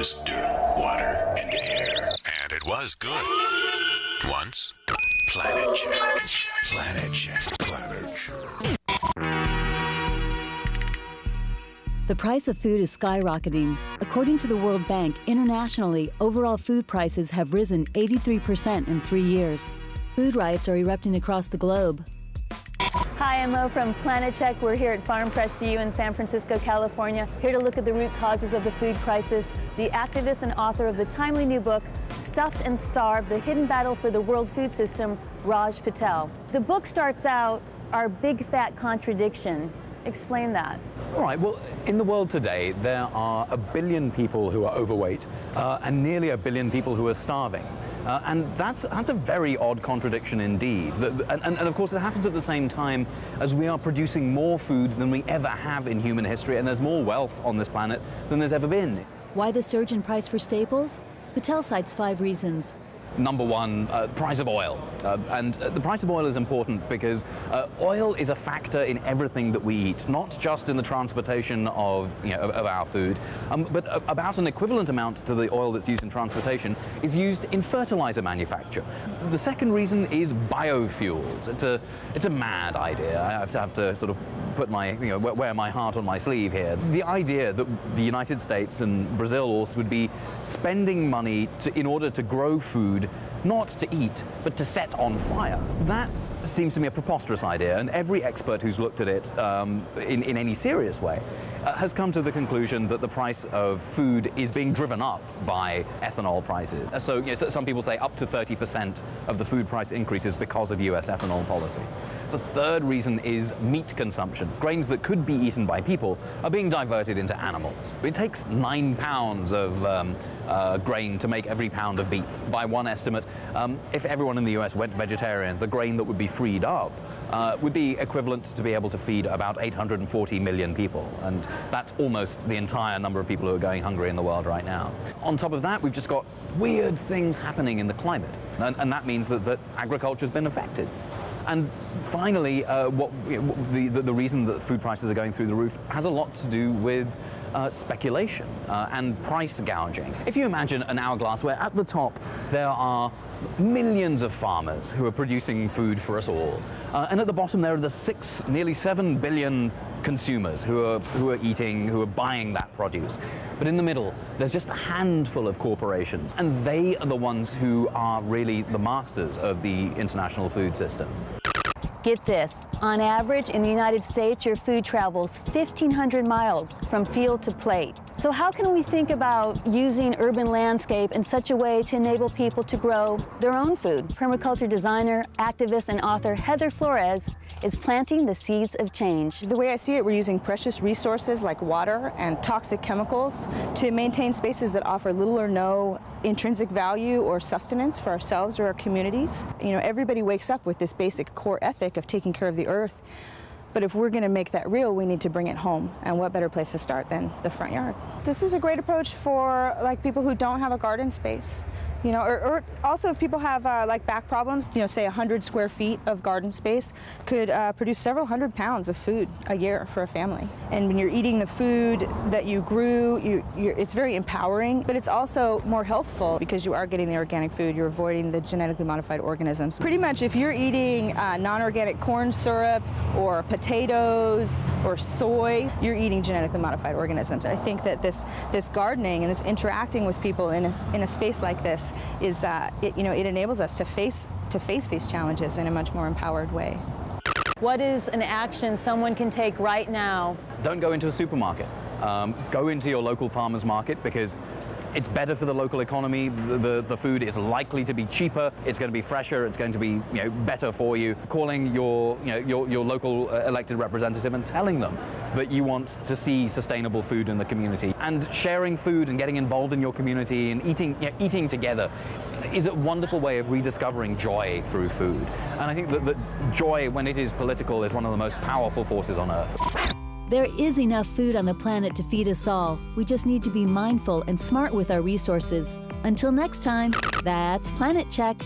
was dirt, water, and air. And it was good. Once. PlanetCheck. PlanetCheck. PlanetCheck. The price of food is skyrocketing. According to the World Bank, internationally, overall food prices have risen 83% in 3 years. Food riots are erupting across the globe. Hi, I'm Mo from PlanetCheck. We're here at Farm Fresh to You in San Francisco, California, here to look at the root causes of the food crisis. The activist and author of the timely new book, Stuffed and Starved, The Hidden Battle for the World Food System, Raj Patel. The book starts out, our big fat contradiction. Explain that. All right, well, in the world today, there are 1 billion people who are overweight and nearly 1 billion people who are starving. And that's a very odd contradiction indeed. And of course, it happens at the same time as we are producing more food than we ever have in human history, and there's more wealth on this planet than there's ever been. Why the surge in price for staples? Patel cites 5 reasons. Number one, price of oil. And the price of oil is important because oil is a factor in everything that we eat, not just in the transportation of our food, but about an equivalent amount to the oil that's used in transportation is used in fertilizer manufacture. The second reason is biofuels. It's a mad idea. I have to sort of put my, wear my heart on my sleeve here. The idea that the United States and Brazil also would be spending money in order to grow food, not to eat, but to set on fire. That seems to me a preposterous idea, and every expert who's looked at it in any serious way has come to the conclusion that the price of food is being driven up by ethanol prices. So some people say up to 30% of the food price increases because of US ethanol policy. The third reason is meat consumption. Grains that could be eaten by people are being diverted into animals. It takes 9 pounds of grain to make every pound of beef. By one estimate, if everyone in the US went vegetarian, the grain that would be freed up would be equivalent to be able to feed about 840 million people. And that's almost the entire number of people who are going hungry in the world right now. On top of that, we've just got weird things happening in the climate. And that means that agriculture's been affected. And finally, the reason that food prices are going through the roof has a lot to do with speculation and price gouging. If you imagine an hourglass where at the top there are millions of farmers who are producing food for us all, and at the bottom there are the nearly 7 billion consumers who are buying that produce. But in the middle, there's just a handful of corporations, and they are the ones who are really the masters of the international food system. Get this, on average in the United States, your food travels 1,500 miles from field to plate. So how can we think about using urban landscape in such a way to enable people to grow their own food? Permaculture designer, activist, and author Heather Flores is planting the seeds of change. The way I see it, we're using precious resources like water and toxic chemicals to maintain spaces that offer little or no intrinsic value or sustenance for ourselves or our communities. Everybody wakes up with this basic core ethic of taking care of the earth. But if we're going to make that real, we need to bring it home. And what better place to start than the front yard? This is a great approach for people who don't have a garden space. Or also if people have back problems, say 100 square feet of garden space could produce several hundred pounds of food a year for a family. And when you're eating the food that you grew, it's very empowering, but it's also more healthful because you are getting the organic food, you're avoiding the genetically modified organisms. Pretty much if you're eating non-organic corn syrup or potatoes or soy, you're eating genetically modified organisms. I think that this gardening and this interacting with people in a space like this is it enables us to face these challenges in a much more empowered way. What is an action someone can take right now? Don't go into a supermarket. Go into your local farmer's market because it's better for the local economy. The food is likely to be cheaper. It's going to be fresher. It's going to be better for you. Calling your local elected representative and telling them that you want to see sustainable food in the community, and sharing food and getting involved in your community and eating together is a wonderful way of rediscovering joy through food. And I think that joy, when it is political, is one of the most powerful forces on earth. There is enough food on the planet to feed us all. We just need to be mindful and smart with our resources. Until next time, that's PlanetCheck.